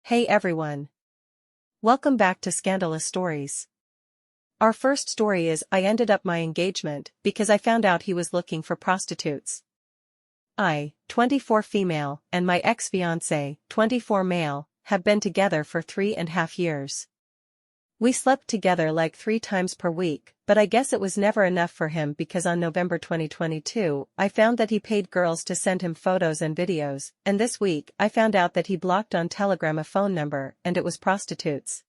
Hey everyone. Welcome back to Scandalous Stories. Our first story is I ended up my engagement because I found out he was looking for prostitutes. I, 24 female, and my ex-fiancé, 24 male, have been together for 3.5 years. We slept together like 3 times per week, but I guess it was never enough for him because on November 2022, I found that he paid girls to send him photos and videos, and this week I found out that he blocked on Telegram a phone number and it was prostitutes.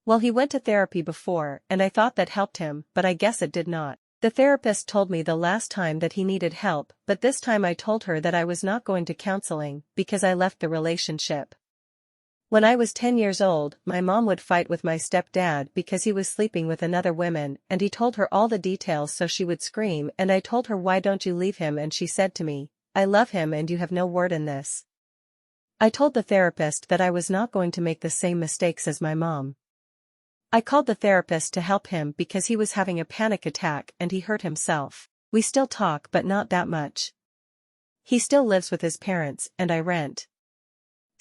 Well, he went to therapy before and I thought that helped him, but I guess it did not. The therapist told me the last time that he needed help, but this time I told her that I was not going to counseling because I left the relationship. When I was 10 years old, my mom would fight with my stepdad because he was sleeping with another woman and he told her all the details so she would scream and I told her why don't you leave him and she said to me, I love him and you have no word in this. I told the therapist that I was not going to make the same mistakes as my mom. I called the therapist to help him because he was having a panic attack and he hurt himself. We still talk but not that much. He still lives with his parents and I rent.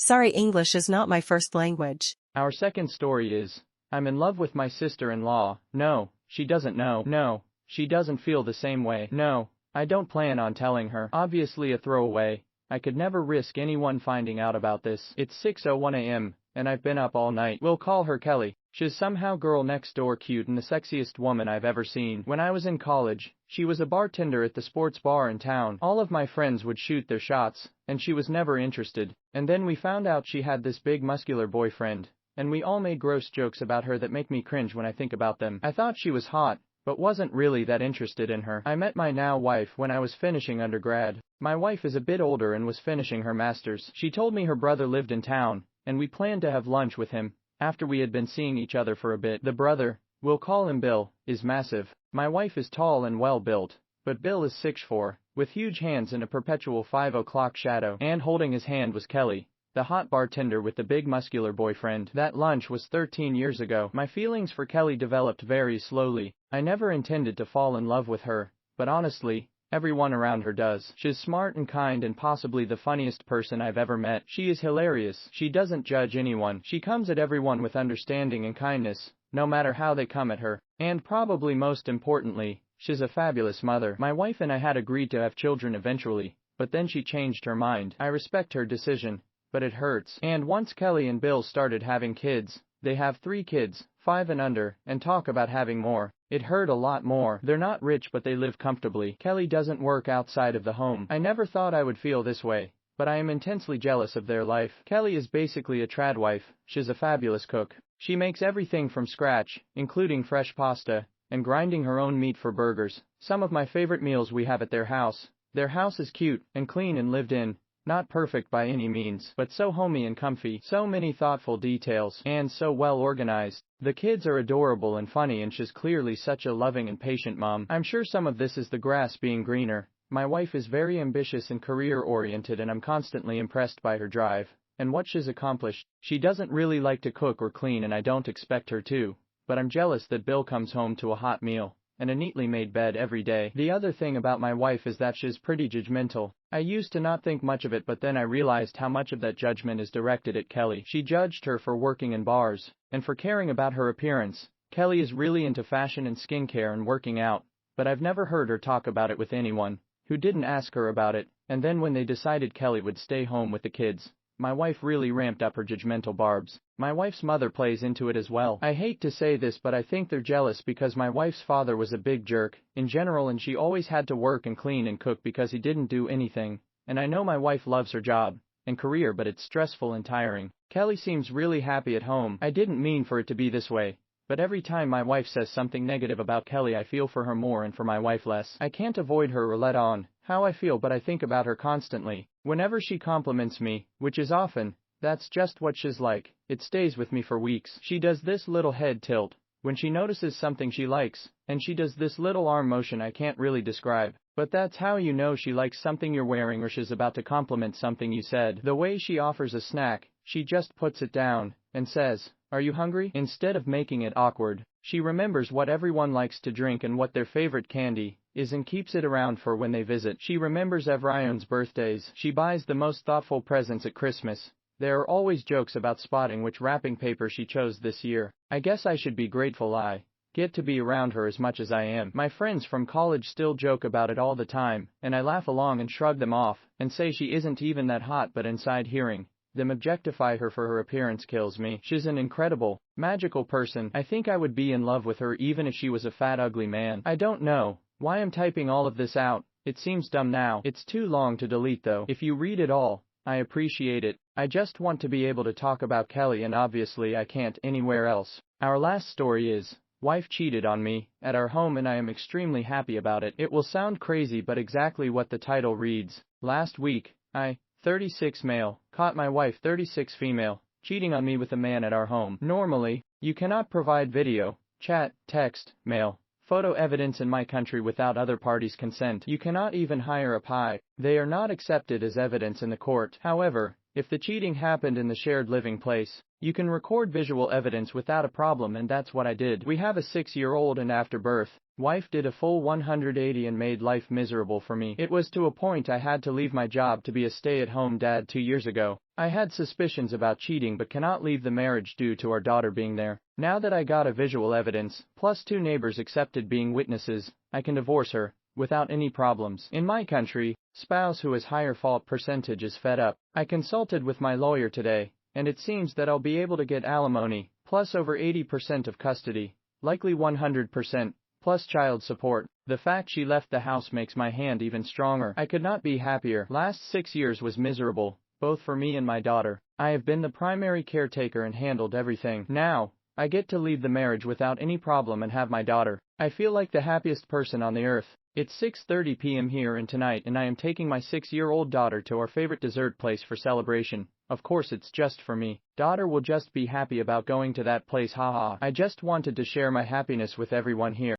Sorry, English is not my first language. Our second story is, I'm in love with my sister-in-law. No, she doesn't know. No, she doesn't feel the same way. No, I don't plan on telling her. Obviously a throwaway. I could never risk anyone finding out about this. It's 6:01 a.m., and I've been up all night. We'll call her Kelly. She's somehow girl next door cute and the sexiest woman I've ever seen. When I was in college, she was a bartender at the sports bar in town. All of my friends would shoot their shots, and she was never interested. And then we found out she had this big muscular boyfriend, and we all made gross jokes about her that make me cringe when I think about them. I thought she was hot, but wasn't really that interested in her. I met my now wife when I was finishing undergrad. My wife is a bit older and was finishing her master's. She told me her brother lived in town, and we planned to have lunch with him after we had been seeing each other for a bit. The brother, we'll call him Bill, is massive. My wife is tall and well built, but Bill is 6'4", with huge hands and a perpetual 5 o'clock shadow. And holding his hand was Kelly, the hot bartender with the big muscular boyfriend. That lunch was 13 years ago. My feelings for Kelly developed very slowly. I never intended to fall in love with her, but honestly, everyone around her does. She's smart and kind and possibly the funniest person I've ever met. She is hilarious. She doesn't judge anyone. She comes at everyone with understanding and kindness, no matter how they come at her. And probably most importantly, she's a fabulous mother. My wife and I had agreed to have children eventually, but then she changed her mind. I respect her decision, but it hurts. And once Kelly and Bill started having kids, they have 3 kids, 5 and under, and talk about having more. It hurt a lot more. They're not rich but they live comfortably. Kelly doesn't work outside of the home. I never thought I would feel this way, but I am intensely jealous of their life. Kelly is basically a trad wife. She's a fabulous cook. She makes everything from scratch, including fresh pasta, and grinding her own meat for burgers. Some of my favorite meals we have at their house. Their house is cute and clean and lived in. Not perfect by any means, but so homey and comfy. So many thoughtful details, and so well organized. The kids are adorable and funny and she's clearly such a loving and patient mom. I'm sure some of this is the grass being greener. My wife is very ambitious and career-oriented and I'm constantly impressed by her drive and what she's accomplished. She doesn't really like to cook or clean and I don't expect her to, but I'm jealous that Bill comes home to a hot meal and a neatly made bed every day. The other thing about my wife is that she's pretty judgmental. I used to not think much of it but then I realized how much of that judgment is directed at Kelly. She judged her for working in bars, and for caring about her appearance. Kelly is really into fashion and skincare and working out, but I've never heard her talk about it with anyone who didn't ask her about it. And then when they decided Kelly would stay home with the kids, my wife really ramped up her judgmental barbs. My wife's mother plays into it as well. I hate to say this but I think they're jealous because my wife's father was a big jerk in general and she always had to work and clean and cook because he didn't do anything. And I know my wife loves her job and career but it's stressful and tiring. Kelly seems really happy at home. I didn't mean for it to be this way, but every time my wife says something negative about Kelly I feel for her more and for my wife less. I can't avoid her or let on how I feel but I think about her constantly. Whenever she compliments me, which is often, that's just what she's like. It stays with me for weeks. She does this little head tilt when she notices something she likes, and she does this little arm motion I can't really describe. But that's how you know she likes something you're wearing or she's about to compliment something you said. The way she offers a snack, she just puts it down and says, "Are you hungry?" instead of making it awkward. She remembers what everyone likes to drink and what their favorite candy is and keeps it around for when they visit. She remembers everyone's birthdays. She buys the most thoughtful presents at Christmas. There are always jokes about spotting which wrapping paper she chose this year. I guess I should be grateful I get to be around her as much as I am. My friends from college still joke about it all the time, and I laugh along and shrug them off, and say she isn't even that hot, but inside hearing them objectify her for her appearance kills me. She's an incredible, magical person. I think I would be in love with her even if she was a fat ugly man. I don't know why I'm typing all of this out. It seems dumb now. It's too long to delete though. If you read it all, I appreciate it. I just want to be able to talk about Kelly, and obviously I can't anywhere else. Our last story is, wife cheated on me at our home and I am extremely happy about it. It will sound crazy, but exactly what the title reads. Last week, I, 36 male, caught my wife, 36 female, cheating on me with a man at our home. Normally, you cannot provide video, chat, text, mail, photo evidence in my country without other parties' consent. You cannot even hire a PI. They are not accepted as evidence in the court. However, if the cheating happened in the shared living place, you can record visual evidence without a problem, and that's what I did. We have a 6-year-old, and after birth, wife did a full 180 and made life miserable for me. It was to a point I had to leave my job to be a stay-at-home dad 2 years ago. I had suspicions about cheating but cannot leave the marriage due to our daughter being there. Now that I got a visual evidence, plus 2 neighbors accepted being witnesses, I can divorce her without any problems. In my country, spouse who has higher fault percentage is fed up. I consulted with my lawyer today, and it seems that I'll be able to get alimony, plus over 80% of custody, likely 100%, plus child support. The fact she left the house makes my hand even stronger. I could not be happier. Last 6 years was miserable, both for me and my daughter. I have been the primary caretaker and handled everything. Now, I get to leave the marriage without any problem and have my daughter. I feel like the happiest person on the earth. It's 6:30 p.m. here and tonight, and I am taking my 6-year-old daughter to our favorite dessert place for celebration. Of course it's just for me. Daughter will just be happy about going to that place, haha. I just wanted to share my happiness with everyone here.